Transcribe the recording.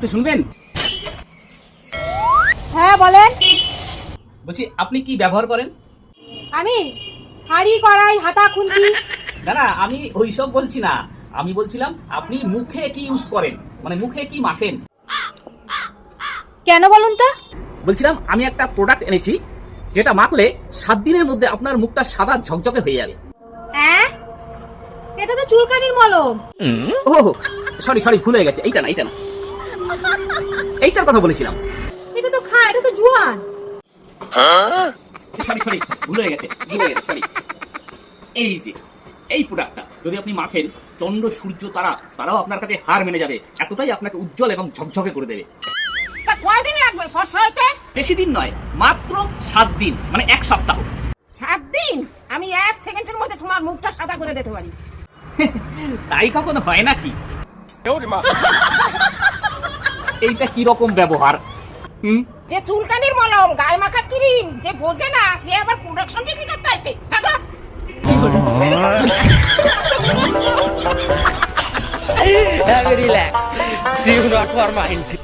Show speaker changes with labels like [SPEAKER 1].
[SPEAKER 1] একটু শুনবেন?
[SPEAKER 2] হ্যাঁ বলেন।
[SPEAKER 1] বলছি আপনি কি ব্যবহার করেন?
[SPEAKER 2] আমি হাঁড়ি কড়াই হাতা খুন্তি।
[SPEAKER 1] না না, আমি ওইসব বলছি না, আমি বলছিলাম আপনি মুখে কি ইউজ করেন, মানে মুখে কি মাখেন।
[SPEAKER 2] কেন বলুন তো?
[SPEAKER 1] বলছিলাম আমি একটা প্রোডাক্ট এনেছি যেটা মাখলে 7 দিনের মধ্যে আপনার মুখটা সাদা ঝকঝকে হয়ে যাবে।
[SPEAKER 2] হ্যাঁ, এটা তো চুলকানির মলম।
[SPEAKER 1] ও সরি সরি, ভুল হয়ে গেছে, এইটা না এইটা না, এইটার কথা বলেছিলাম।
[SPEAKER 2] এটা তো খা, এটা তো জুয়ান।
[SPEAKER 1] সরি সরি, ভুল হয়ে গেছে সরি। এই যে এই প্রোডাক্টটা যদি আপনি মাখেন, চন্দ্র সূর্য তারাও আপনার কাছে হার মেনে যাবে, এতটাই আপনাকে উজ্জ্বল এবং ঝকঝকে করে দেবে।
[SPEAKER 3] তা কয়দিন লাগবে ফর্সা হইতে?
[SPEAKER 1] বেশি দিন নয়, মাত্র 7 দিন, মানে 1 সপ্তাহ।
[SPEAKER 3] 7 দিন? আমি 1 সেকেন্ডের মধ্যে তোমার মুখটা সাদা করে দিতে পারি।
[SPEAKER 1] তাই কখনো হয় নাকি? এইটা কি রকম ব্যবহার?
[SPEAKER 3] যে চুলকানির মলম, গায়ে মাখা ক্রিম, যে বোঝে না সে আবার প্রোডাকশন বিক্রি করতে আসে।
[SPEAKER 4] Very relaxed. See you not for mind.